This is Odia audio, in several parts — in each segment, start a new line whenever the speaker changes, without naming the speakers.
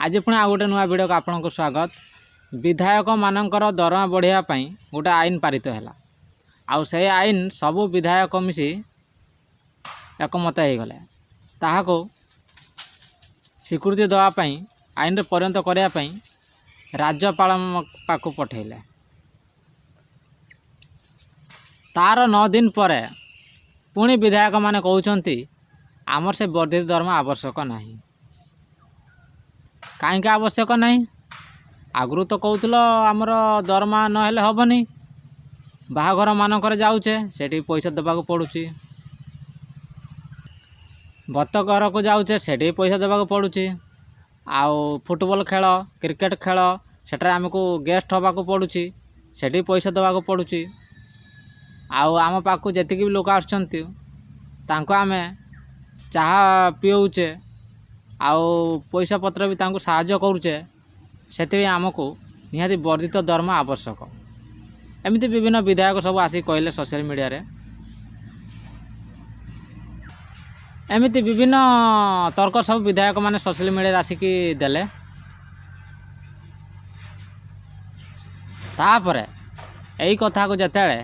आज पुणी आ गोटे नुआ वीडियो को आपन को स्वागत। विधायक मानकर दरमा बढ़ाई गोटे आईन पारित है आउ से आईन सबू विधायक मिसी एकमत हो गले ताहाको स्वीकृति देवाई आईन रे परिणत करने राज्यपाल पाक पठेले। तार 9 दिन पर पुणी विधायक माने कहउचंती आमर से वर्धित दरमा आवश्यक नहीं। कहीं आवश्यक नहीं आगु तो कहूल आमर दरमा नहेले हेनी बाहाघर मानक जाऊे से पैसा देवाक पड़ुची बतघर को जाऊे से पैसा देवाक पड़ुची आउ फुटबॉल खेल क्रिकेट खेल सेठार आमको गेस्ट होगा पड़ुची से पैसा देवाक पड़ुची आउ आम पाक जी भी लोक आम चाहा पीऊचे आउ पैसा पत्र भी तांको साहाय्य करुचे से आमको निहाती वर्धित दरमा आवश्यक। एमती विभिन्न विधायक सब आसिक कहले सोशल मीडिया रे एमती विभिन्न तर्क सब विधायक माने सोशल मीडिया आसिक देले। तापरे एई कथा को जतेले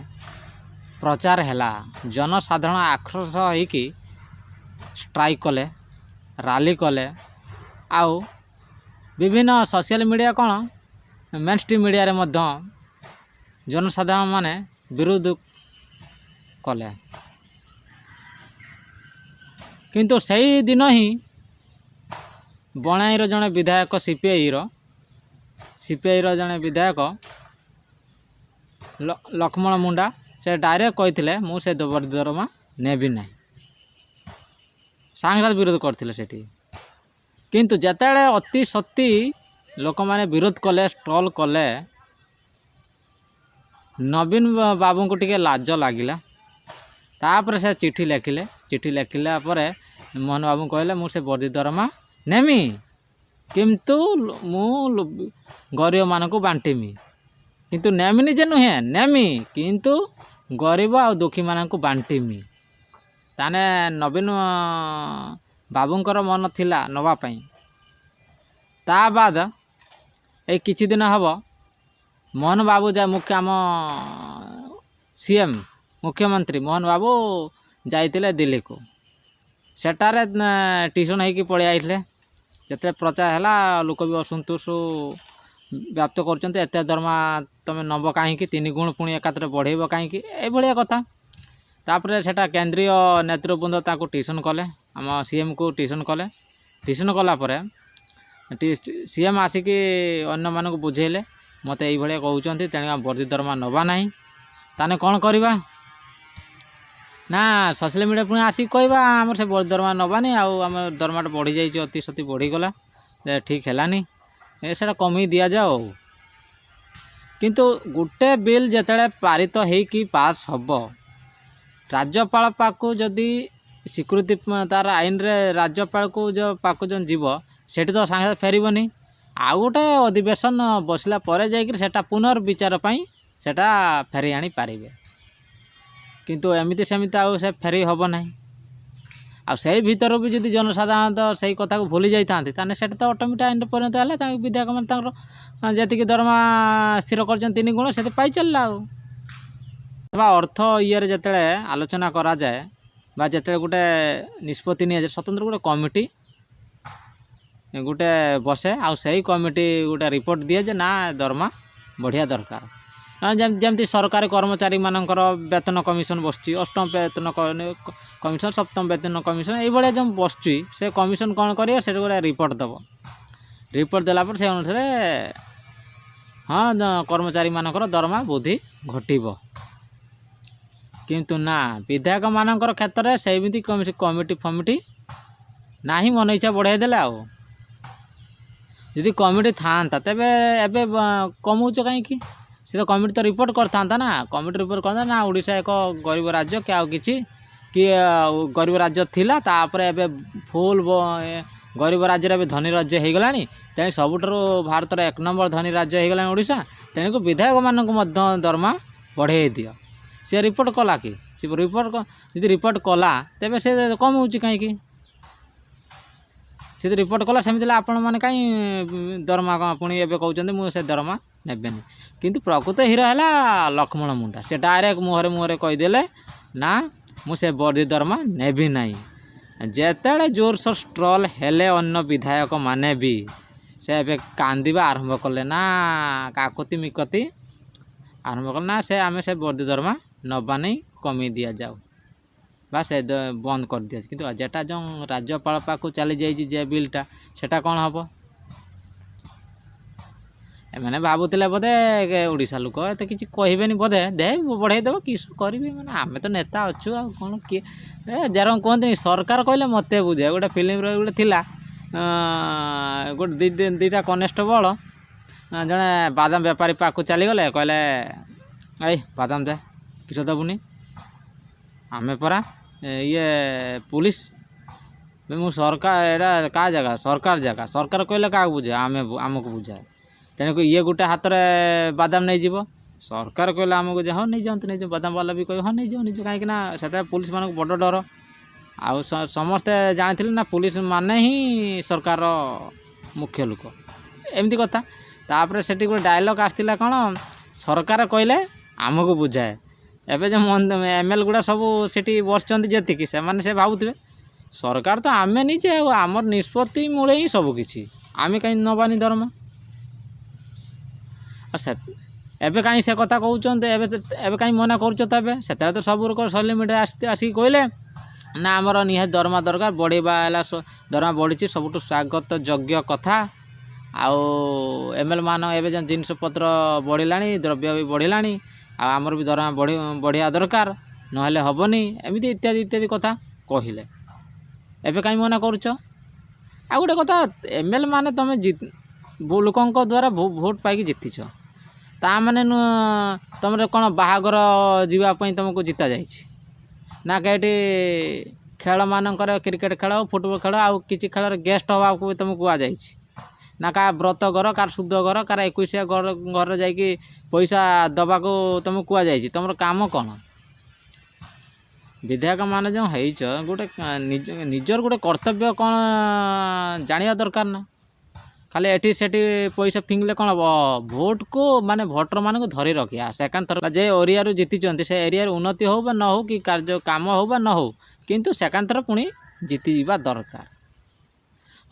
प्रचार हैला जनसाधारण आक्रोश होइकी स्ट्राइक कले राली कले आउ विभिन्न सोशल मीडिया कौन मेन स्ट्रीम मीडिया रे मध्य जनसाधारण माने विरोध कले किंतु सही दिन ही बणाई जड़े विधायक सीपीआई जड़े विधायक लक्ष्मण मुंडा से डायरेक्ट कहते मुझे दरमा नेबी ना सांघात विरोध करते सेठी किंतु जेतेबेले अति सत्ती लोक माने विरोध कले स्ट्रॉल कले नवीन बाबू को टिके लाज लगिला तापर से चिट्ठी लेखिले पर मोहन बाबू कहले मुझे वर्धित दरमा नेमी किंतु मु गरीब मान को बांटीमी किंतु नेमी निजे नुहे नेमी किंतु गरीब आ दुखी मान को बांटीमी ताने नवीन बाबूंकर मन थिला नवापाई ता बाद ए किछि दिन हब मोहन बाबू जा मुख्य आम सीएम मुख्यमंत्री मोहन बाबू जाइतिले दिल्ली को सेटारे ट्यूशन होइकी पळि आइले जते प्रचार हैला लोक भी असंतोष व्याप्त करचंते एते दरमा तमे नब काहे कि 3 गुण पुणी एकात्र बढ़ेबो काहे कि ए भलिया कथा तापर सेटा केंद्रीय नेतृवृंद ताको ट्यूशन कले आम सीएम को ट्यूशन कला सीएम आसिक अन्य मानक बुझेले मत ये कहते तेणु वर्धित दरमा नवा ना ताने कौन करवा ना सोशल मीडिया पुणी आसिक कहवा आम से वर्धित दरमा नवानी आम दरमाटा बढ़ी जाइए अति सती बढ़ीगला ठीक है से कमी दि जाओ किंतु गोटे बिल जिते पारित होइकी पास हम राज्यपाल पाक जदि स्वीकृति तार आईन रे राज्यपाल को जो पाक जो जीव सेठी तो सांगे फेरबनी आउ गोटे अधिवेशन बसला पर जाटा पुनर्विचार सेटा फेरी आनी पारे किंतु एमती सेमती आउ से फेरी हम ना आई भीतर भी जदि जनसाधारण तो सही कथा को भूली जाता से तो ऑटोमेटिक आईन परिणत है विधायक मैंने जी दरमा स्थिर कर 3 गुण से पाई चलला अर्थ ये जिते आलोचना करा जाए बा जिते गोटे निष्पत्ति नि स्वतंत्र गोटे कमिटी गोटे बसे आउ सही कमिटी गोटे रिपोर्ट दिए जे ना दरमा बढ़िया दरकार जमती सरकारी कर्मचारी मानकर वेतन कमिशन बसुची 8म वेतन कमिशन 7म वेतन कमिशन ये जो बसुची से कमिशन कौन कर गोटे रिपोर्ट दब रिपोर्ट देला पर से अनुसार हाँ कर्मचारी मानकर दरमा वृद्धि घटिब किंतु ना विधायक मानकर क्षेत्र में सेमती कमिटी फमिटी ना ही मन इच्छा बढ़ाई देले आउ यदि कमिटी था तेबे एबे कमौच कहीं सी तो कमिटी तो रिपोर्ट करता ना कमिटी रिपोर्ट करता ना ओडिशा एक गरीब राज्य कि आउ किछि कि गरीब राज्य थिला तापर एबे फुल गरीब राज्य रे धनी राज्य हो गलानी तेणु सबुठारु भारतर 1 नंबर धनी राज्य हो गलानी ओडिशा तेणु विधायक मानक मध्य दरमा बढ़ाई दियो सी रिपोर्ट कला कि सी रिपोर्ट जदि रिपोर्ट कला तेबे से कम होची कहीं ସେ ରିପୋର୍ଟ କଲା ସେମିତି ହେଲେ ଆପଣମାନେ କାହିଁ ଦରମା ପୁଣି ଏବେ କହୁଛନ୍ତି ମୁଁ ସେ ଦରମା ନେବେନି। କିନ୍ତୁ ପ୍ରକୃତ ହିରୋ ହେଲା ଲକ୍ଷ୍ମଣ ମୁଣ୍ଡା। ସେ ଡାଇରେକ୍ଟ ମୁହଁରେ କହିଦେଲେ ନା ମୁଁ ସେ ବର୍ଦ୍ଧି ଦରମା ନେବି ନାହିଁ। ଯେତେବେଳେ ଜୋରସୋର ଟ୍ରୋଲ ହେଲେ ଅନ୍ୟ ବିଧାୟକ ମାନେ ବି ସେ ଏବେ କାନ୍ଦିବା ଆରମ୍ଭ କଲେ ନା କାକତି ମିକତି ଆରମ୍ଭ କଲେ ନା ଆମେ ସେ ବର୍ଦ୍ଧି ଦରମା ନେବା ନେଇ କମେଇ ଦିଆଯାଉ ବା ସେ ବନ୍ଦ କରିଦିଆଯାଏ। କିନ୍ତୁ ଯେଟା ଯେଉଁ ରାଜ୍ୟପାଳ ପାଖକୁ ଚାଲି ଯାଇଛି ଯେ ବିଲ୍ଟା ସେଟା କ'ଣ ହେବ? ଏମାନେ ଭାବୁଥିଲେ ବୋଧେ ଓଡ଼ିଶା ଲୋକ ଏତେ କିଛି କହିବେନି ବୋଧେ ବଢ଼େଇ ଦେବ କିସ କରିବି ମାନେ ଆମେ ତ ନେତା ଅଛୁ ଆଉ କ'ଣ କିଏ ଯାର କୁହନ୍ତିନି ସରକାର କହିଲେ ମୋତେ ବୁଝେ। ଗୋଟେ ଫିଲ୍ମର ଗୋଟେ ଥିଲା ଗୋଟେ ଦୁଇଟା କନେଷ୍ଟବଳ ଜଣେ ବାଦାମ ବେପାରୀ ପାଖକୁ ଚାଲିଗଲେ କହିଲେ ଏଇ ବାଦାମ ଦେ କିସ ଦେବୁନି ଆମେ ପରା ଇଏ ପୁଲିସ ମୁଁ ସରକାର ଏଇଟା କାହା ଜାଗା ସରକାର କହିଲେ କାହାକୁ ବୁଝେ ଆମକୁ ବୁଝାଏ। ତେଣୁକୁ ଇଏ ଗୋଟେ ହାତରେ ବାଦାମ ନେଇଯିବ ସରକାର କହିଲେ ଆମକୁ ଯେ ହଁ ନେଇଯାଆନ୍ତୁ ବାଦାମ ବାଲା ବି କହିବ ହଁ ନେଇଯାଉ କାହିଁକି ନା ସେତେବେଳେ ପୁଲିସ ମାନଙ୍କୁ ବଡ଼ ଡର। ଆଉ ସମସ୍ତେ ଜାଣିଥିଲେ ନା ପୁଲିସ ମାନେ ହିଁ ସରକାରର ମୁଖ୍ୟ ଲୋକ ଏମିତି କଥା। ତାପରେ ସେଠି ଗୋଟେ ଡାଇଲଗ୍ ଆସିଥିଲା କ'ଣ ସରକାର କହିଲେ ଆମକୁ ବୁଝାଏ। ଏବେ ଯେଉଁ ML ଗୁଡ଼ା ସବୁ ସେଠି ବସିଛନ୍ତି ଯେତିକି ସେମାନେ ସେ ଭାବୁଥିବେ ସରକାର ତ ଆମେ ନିଜେ ଆଉ ଆମର ନିଷ୍ପତ୍ତି ମୂଳେ ହିଁ ସବୁକିଛି ଆମେ କାହିଁ ନେବାନି ଦରମା। ଆଉ ଏବେ କାହିଁ ସେ କଥା କହୁଛନ୍ତି ଏବେ କାହିଁ ମନା କରୁଛ? ତେବେ ସେତେବେଳେ ତ ସବୁ ସୋସିଆଲ ମିଡ଼ିଆ ଆସିକି କହିଲେ ନା ଆମର ନିହାତି ଦରମା ଦରକାର ବଢ଼ିବା ହେଲା ଦରମା ବଢ଼ିଛି ସବୁଠୁ ସ୍ୱାଗତ ଯୋଗ୍ୟ କଥା। ଆଉ ML ମାନ ଏବେ ଯେଉଁ ଜିନିଷପତ୍ର ବଢ଼ିଲାଣି ଦ୍ରବ୍ୟ ବି ବଢ଼ିଲାଣି ଆଉ ଆମର ବି ଦରମା ବଢ଼ିବା ଦରକାର ନହେଲେ ହେବନି ଏମିତି ଇତ୍ୟାଦି କଥା କହିଲେ। ଏବେ କାହିଁ ମନା କରୁଛ? ଆଉ ଗୋଟେ କଥା ML ମାନେ ତୁମେ ଲୋକଙ୍କ ଦ୍ୱାରା ଭୋଟ୍ ପାଇକି ଜିତିଛ ତାମାନେ ତୁମର କ'ଣ ବାହାଘର ଯିବା ପାଇଁ ତୁମକୁ ଜିତା ଯାଇଛି ନା କେଠି ଖେଳମାନଙ୍କର କ୍ରିକେଟ ଖେଳ ଫୁଟବଲ ଖେଳ ଆଉ କିଛି ଖେଳରେ ଗେଷ୍ଟ ହେବାକୁ ତୁମକୁ କୁହାଯାଇଛି ନା କାହା ବ୍ରତ ଘର କାହାର ଶୁଦ୍ଧ ଘର କାହାର 21 ଘର ଯାଇକି ପଇସା ଦେବାକୁ ତୁମକୁ କୁହାଯାଇଛି। ତୁମର କାମ କ'ଣ? ବିଧାୟକ ମାନେ ଯେଉଁ ହେଇଛ ଗୋଟେ ନିଜର ଗୋଟେ କର୍ତ୍ତବ୍ୟ କ'ଣ ଜାଣିବା ଦରକାର ନା ଖାଲି ଏଠି ସେଠି ପଇସା ଫିଙ୍ଗିଲେ କ'ଣ ହେବ? ଭୋଟକୁ ମାନେ ଭୋଟରମାନଙ୍କୁ ଧରି ରଖିବା ସେକେଣ୍ଡ ଥର ଯେ ଏରିଆରୁ ଜିତିଛନ୍ତି ସେ ଏରିଆର ଉନ୍ନତି ହେଉ ବା ନ ହେଉ କି କାର୍ଯ୍ୟ କାମ ହେଉ ବା ନ ହେଉ କିନ୍ତୁ ସେକେଣ୍ଡ ଥର ପୁଣି ଜିତିଯିବା ଦରକାର।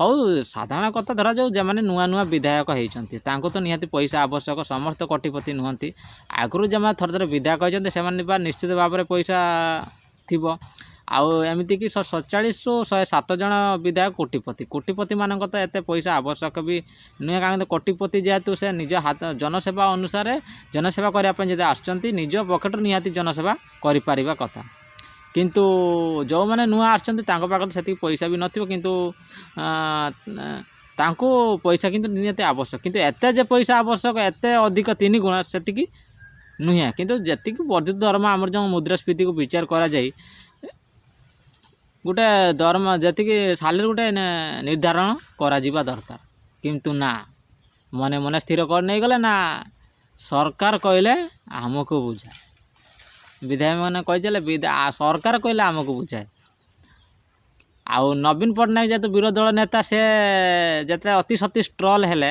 ହଉ ସାଧାରଣ କଥା ଧରାଯାଉ ଯେଉଁମାନେ ନୂଆ ବିଧାୟକ ହେଇଛନ୍ତି ତାଙ୍କୁ ତ ନିହାତି ପଇସା ଆବଶ୍ୟକ ସମସ୍ତେ କୋଟିପତି ନୁହନ୍ତି। ଆଗରୁ ଯେଉଁମାନେ ଥରେ ବିଧାୟକ ହେଇଛନ୍ତି ସେମାନେ ବା ନିଶ୍ଚିତ ଭାବରେ ପଇସା ଥିବ। ଆଉ ଏମିତିକି 47ରୁ 107 ଜଣ ବିଧାୟକ କୋଟିପତି ମାନଙ୍କର ତ ଏତେ ପଇସା ଆବଶ୍ୟକ ବି ନୁହେଁ କାରଣ କୋଟିପତି ଯେହେତୁ ସେ ନିଜ ଜନସେବା ଅନୁସାରେ ଜନସେବା କରିବା ପାଇଁ ଯଦି ଆସୁଛନ୍ତି ନିଜ ପକେଟରୁ ନିହାତି ଜନସେବା କରିପାରିବା କଥା। କିନ୍ତୁ ଯେଉଁମାନେ ନୂଆ ଆସିଛନ୍ତି ତାଙ୍କ ପାଖରେ ସେତିକି ପଇସା ବି ନଥିବ କିନ୍ତୁ ତାଙ୍କୁ ପଇସା କିନ୍ତୁ ନିହାତି ଆବଶ୍ୟକ କିନ୍ତୁ ଏତେ ଯେ ପଇସା ଆବଶ୍ୟକ ଏତେ ଅଧିକ 3 ଗୁଣା ସେତିକି ନୁହେଁ। କିନ୍ତୁ ଯେତିକି ବର୍ଦ୍ଧିତ ଦରମା ଆମର ଯେଉଁ ମୁଦ୍ରାସ୍ଫୀତିକୁ ବିଚାର କରାଯାଇ ଗୋଟେ ଦରମା ଯେତିକି ସାଲେରୀ ଗୋଟେ ନିର୍ଦ୍ଧାରଣ କରାଯିବା ଦରକାର କିନ୍ତୁ ନା ମନେ ସ୍ଥିର କରି ନେଇଗଲେ ନା ସରକାର କହିଲେ ଆମକୁ ବୁଝାଏ। ବିଧାୟକମାନେ କହିଥିଲେ ସରକାର କହିଲେ ଆମକୁ ବୁଝାଏ। ଆଉ ନବୀନ ପଟ୍ଟନାୟକ ଯେହେତୁ ବିରୋଧୀ ଦଳ ନେତା ସେ ଯେତେବେଳେ ଅତି ଟ୍ରୋଲ୍ ହେଲେ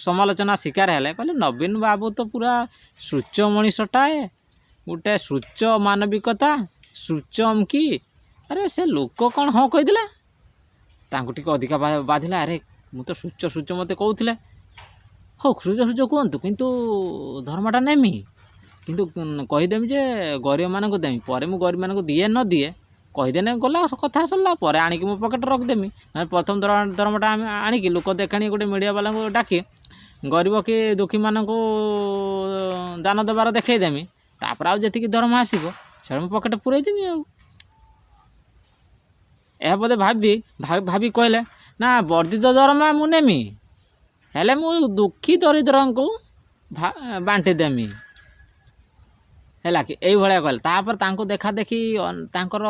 ସମାଲୋଚନା ଶିକାର ହେଲେ କହିଲେ ନବୀନ ବାବୁ ତ ପୁରା ସୂଚ ମଣିଷଟାଏ ଗୋଟେ ସୂଚ ମାନବିକତା ସୂଚ ଅମକି ଆରେ ସେ ଲୋକ କ'ଣ ହଁ କହିଥିଲା ତାଙ୍କୁ ଟିକେ ଅଧିକା ବାଧିଲା। ଆରେ ମୁଁ ତ ସୂଚ ମୋତେ କହୁଥିଲେ ହଉ ସୂଚ କୁହନ୍ତୁ କିନ୍ତୁ ଦରମାଟା ନେମି କିନ୍ତୁ କହିଦେମି ଯେ ଗରିବମାନଙ୍କୁ ଦେମି ପରେ ମୁଁ ଗରିବମାନଙ୍କୁ ଦିଏ ନ ଦିଏ କହିଦେନେ ଗଲା କଥା ସରିଲା ପରେ ଆଣିକି ମୋ ପକେଟରେ ରଖିଦେମି। ପ୍ରଥମ ଦରମାଟା ଆମେ ଆଣିକି ଲୋକ ଦେଖାଣି ଗୋଟେ ମିଡ଼ିଆ ବାଲାଙ୍କୁ ଡାକି ଗରିବ କି ଦୁଃଖୀମାନଙ୍କୁ ଦାନ ଦେବାର ଦେଖେଇଦେମି ତାପରେ ଆଉ ଯେତିକି ଦରମା ଆସିବ ସେଇଟା ମୁଁ ପକେଟରେ ପୁରେଇ ଦେମି। ଆଉ ଏହା ବୋଧେ ଭାବି କହିଲେ ନା ବର୍ଦ୍ଧିତ ଦରମା ମୁଁ ନେମି ହେଲେ ମୁଁ ଦୁଃଖୀ ଦରିଦ୍ରଙ୍କୁ ବାଣ୍ଟି ଦେମି ହେଲା କି ଏଇଭଳିଆ କହିଲେ। ତାପରେ ତାଙ୍କୁ ଦେଖା ଦେଖି ତାଙ୍କର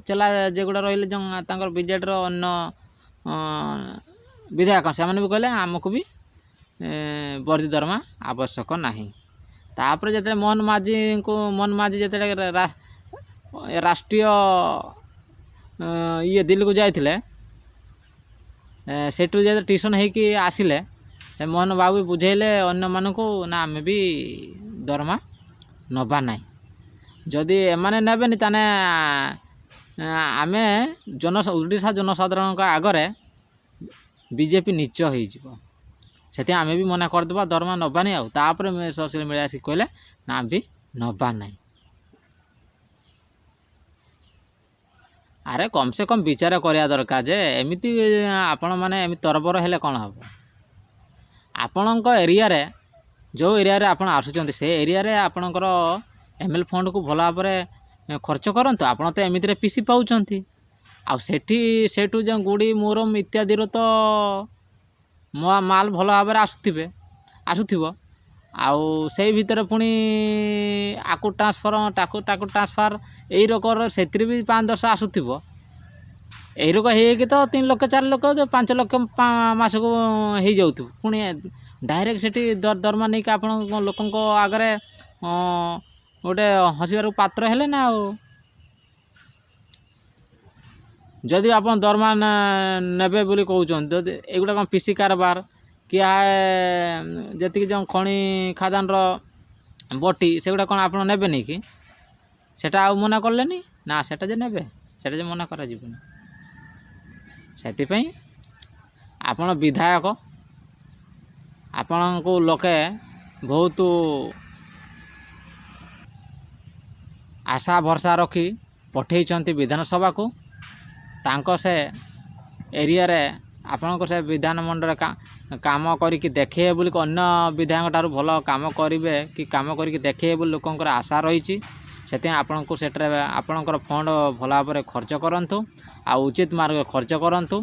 ଚେଲା ଯେଗୁଡ଼ା ରହିଲେ ଯେଉଁ ତାଙ୍କର ବିଜେଡ଼ିର ଅନ୍ୟ ବିଧାୟକ ସେମାନେ ବି କହିଲେ ଆମକୁ ବି ବର୍ଦ୍ଧିତ ଦରମା ଆବଶ୍ୟକ ନାହିଁ। ତାପରେ ଯେତେବେଳେ ମୋହନ ମାଝୀ ଯେତେବେଳେ ରାଷ୍ଟ୍ରୀୟ ଦିଲ୍ଲୀକୁ ଯାଇଥିଲେ ସେଠୁ ଯେତେ ଟ୍ୟୁସନ୍ ହେଇକି ଆସିଲେ ମୋହନ ବାବୁ ବୁଝେଇଲେ ଅନ୍ୟମାନଙ୍କୁ ନା ଆମେ ବି ଦରମା ନେବା ନାହିଁ। ଯଦି ଏମାନେ ନେବେନି ତାହେଲେ ଆମେ ଓଡ଼ିଶା ଜନସାଧାରଣଙ୍କ ଆଗରେ ବିଜେପି ନିଚ ହେଇଯିବ। ସେଥିପାଇଁ ଆମେ ବି ମନା କରିଦେବା ଦରମା ନେବାନି। ଆଉ ତାପରେ ସୋସିଆଲ ମିଡ଼ିଆ ଆସିକି କହିଲେ ନା ବି ନେବା ନାହିଁ। ଆରେ କମ୍ ସେ କମ୍ ବିଚାର କରିବା ଦରକାର ଯେ ଏମିତି ଆପଣମାନେ ଏମିତି ତରବର ହେଲେ କ'ଣ ହେବ। ଆପଣଙ୍କ ଏରିଆରେ ଯେଉଁ ଏରିଆରେ ଆପଣ ଆସୁଛନ୍ତି ସେ ଏରିଆରେ ଆପଣଙ୍କର ML ଫଣ୍ଡକୁ ଭଲ ଭାବରେ ଖର୍ଚ୍ଚ କରନ୍ତୁ। ଆପଣ ତ ଏମିତିରେ ପିସି ପାଉଛନ୍ତି। ଆଉ ସେଠୁ ଯେଉଁ ଗୁଡ଼ି ମୋରମ ଇତ୍ୟାଦିର ତ ମାଲ ଭଲ ଭାବରେ ଆସୁଥିବ। ଆଉ ସେଇ ଭିତରେ ପୁଣି ଆକୁ ଟ୍ରାନ୍ସଫର ଏଇ ରକର ସେଥିରେ ବି 5-10 ଆସୁଥିବ। ଏଇ ରକ ହେଇକି ତ 3 ଲକ୍ଷ 4 ଲକ୍ଷ 5 ଲକ୍ଷ ମାସକୁ ହେଇଯାଉଥିବ। ପୁଣି ଡାଇରେକ୍ଟ ସେଠି ଦରମା ନେଇକି ଆପଣ ଲୋକଙ୍କ ଆଗରେ ଗୋଟେ ହସିବାର ପାତ୍ର ହେଲେ ନା। ଆଉ ଯଦି ଆପଣ ଦରମା ନେବେ ବୋଲି କହୁଛନ୍ତି, ଯଦି ଏଗୁଡ଼ା କ'ଣ ପିସି କାରବାର କି ଯେତିକି ଯେଉଁ ଖଣି ଖାଦାନର ବଟି ସେଗୁଡ଼ା କ'ଣ ଆପଣ ନେବେନି କି? ସେଟା ଆଉ ମନା କଲେନି ନା, ସେଟା ଯେ ନେବେ, ସେଟା ଯେ ମନା କରାଯିବନି। ସେଥିପାଇଁ ଆପଣ ବିଧାୟକ, ଆପଣଙ୍କୁ ଲୋକେ ବହୁତ ଆଶା ଭରସା ରଖି ପଠେଇଛନ୍ତି ବିଧାନସଭାକୁ। ତାଙ୍କ ସେ ଏରିଆରେ ଆପଣଙ୍କ ସେ ବିଧାନମଣ୍ଡଳରେ କାମ କରିକି ଦେଖେଇବେ ବୋଲି, ଅନ୍ୟ ବିଧାୟକଙ୍କ ଠାରୁ ଭଲ କାମ କରିବେ କି କାମ କରିକି ଦେଖେଇବେ ବୋଲି ଲୋକଙ୍କର ଆଶା ରହିଛି। ସେଥିପାଇଁ ଆପଣଙ୍କୁ ସେଠାରେ ଆପଣଙ୍କର ଫଣ୍ଡ ଭଲ ଭାବରେ ଖର୍ଚ୍ଚ କରନ୍ତୁ। ଆଉ ଉଚିତ ମାର୍ଗରେ ଖର୍ଚ୍ଚ କରନ୍ତୁ।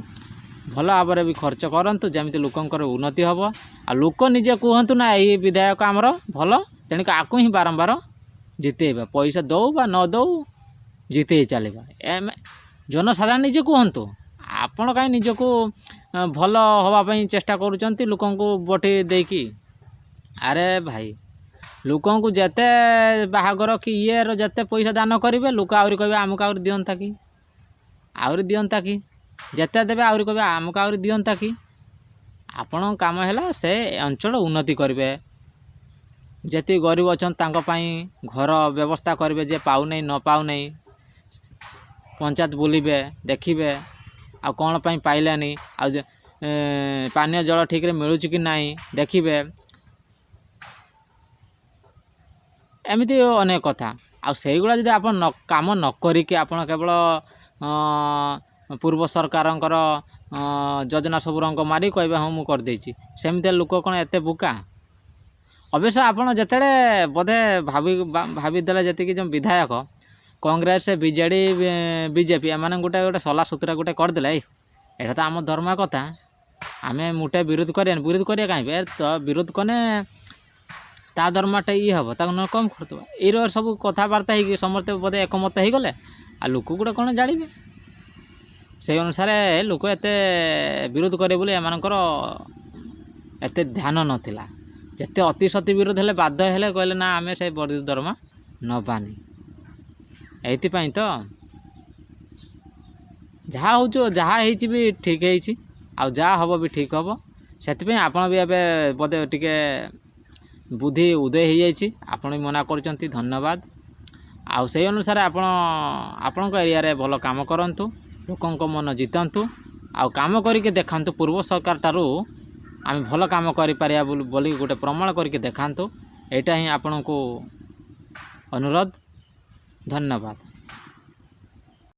ଭଲ ଭାବରେ ବି ଖର୍ଚ୍ଚ କରନ୍ତୁ, ଯେମିତି ଲୋକଙ୍କର ଉନ୍ନତି ହେବ। ଆଉ ଲୋକ ନିଜେ କୁହନ୍ତୁ ନା ଏଇ ବିଧାୟକ ଆମର ଭଲ, ତେଣୁକି ଆକୁ ହିଁ ବାରମ୍ବାର ଜିତେଇବା। ପଇସା ଦେଉ ବା ନ ଦେଉ ଜିତେଇ ଚାଲିବା। ଜନସାଧାରଣ ନିଜେ କୁହନ୍ତୁ। ଆପଣ କାହିଁ ନିଜକୁ ଭଲ ହେବା ପାଇଁ ଚେଷ୍ଟା କରୁଛନ୍ତି ଲୋକଙ୍କୁ ବଟି ଦେଇକି। ଆରେ ଭାଇ, ଲୋକଙ୍କୁ ଯେତେ ବାହାଘର କି ଇଏର ଯେତେ ପଇସା ଦାନ କରିବେ, ଲୋକ ଆହୁରି କହିବେ ଆମକୁ ଆହୁରି ଦିଅନ୍ତା କି, ଯେତେ ଦେବେ ଆହୁରି କହିବେ ଆମକୁ ଆହୁରି ଦିଅନ୍ତା କି। ଆପଣଙ୍କ କାମ ହେଲା ସେ ଅଞ୍ଚଳ ଉନ୍ନତି କରିବେ। ଯେତିକି ଗରିବ ଅଛନ୍ତି ତାଙ୍କ ପାଇଁ ଘର ବ୍ୟବସ୍ଥା କରିବେ, ଯେ ପାଉନାହିଁ ନ ପାଉନାହିଁ ପଞ୍ଚାୟତ ବୁଲିବେ, ଦେଖିବେ ଆଉ କ'ଣ ପାଇଁ ପାଇଲାନି, ଆଉ ପାନୀୟ ଜଳ ଠିକରେ ମିଳୁଛି କି ନାହିଁ ଦେଖିବେ। ଏମିତି ଅନେକ କଥା। ଆଉ ସେଇଗୁଡ଼ା ଯଦି ଆପଣ କାମ ନ କରିକି ଆପଣ କେବଳ ପୂର୍ବ ସରକାରଙ୍କର ଯୋଜନା ସବୁ ରଙ୍ଗ ମାରି କହିବେ ହଁ ମୁଁ କରିଦେଇଛି, ସେମିତି ଲୋକ କ'ଣ ଏତେ ବୋକା? ଅବଶ୍ୟ ଆପଣ ଯେତେବେଳେ ବୋଧେ ଭାବିଦେଲେ ଯେତିକି ଯେଉଁ ବିଧାୟକ କଂଗ୍ରେସ, ବିଜେଡ଼ି, ବିଜେପି ଏମାନେ ଗୋଟେ ସଲା ସୁତୁରା ଗୋଟେ କରିଦେଲେ, ଏଇଟା ତ ଆମ ଧର୍ମ କଥା, ଆମେ ମୋଟେ ବିରୋଧ କରିବା କାହିଁକି? ତ ବିରୋଧ କଲେ ତା ଦରମାଟା ହେବ, ତାକୁ ନ କମ୍ କରିଦେବା। ଏଇର ସବୁ କଥାବାର୍ତ୍ତା ହେଇକି ସମସ୍ତେ ବୋଧେ ଏକମତ ହେଇଗଲେ। ଆଉ ଲୋକ ଗୁଡ଼ା କ'ଣ ଜାଣିବେ? ସେଇ ଅନୁସାରେ ଲୋକ ଏତେ ବିରୋଧ କରିବେ ବୋଲି ଏମାନଙ୍କର ଏତେ ଧ୍ୟାନ ନଥିଲା। ଯେତେ ଅତିଶତି ବିରୋଧ ହେଲେ ବାଧ୍ୟ ହେଲେ କହିଲେ ନା ଆମେ ସେ ବର୍ଦ୍ଧିତ ଦରମା ନେବାନି। ଏଇଥିପାଇଁ ତ ଯାହା ହେଇଛି ବି ଠିକ୍ ହେଇଛି, ଆଉ ଯାହା ହେବ ବି ଠିକ୍ ହେବ। ସେଥିପାଇଁ ଆପଣ ବି ଏବେ ବୋଧେ ଟିକେ ବୁଦ୍ଧି ଉଦୟ ହେଇଯାଇଛି, ଆପଣ ବି ମନା କରୁଛନ୍ତି, ଧନ୍ୟବାଦ। ଆଉ ସେଇ ଅନୁସାରେ ଆପଣଙ୍କ ଏରିଆରେ ଭଲ କାମ କରନ୍ତୁ, ଲୋକଙ୍କ ମନ ଜିତନ୍ତୁ, ଆଉ କାମ କରିକି ଦେଖାନ୍ତୁ। ପୂର୍ବ ସରକାର ଠାରୁ ଆମେ ଭଲ କାମ କରିପାରିବା ବୋଲି ଗୋଟେ ପ୍ରମାଣ କରିକି ଦେଖାନ୍ତୁ। ଏଇଟା ହିଁ ଆପଣଙ୍କୁ ଅନୁରୋଧ। ଧନ୍ୟବାଦ।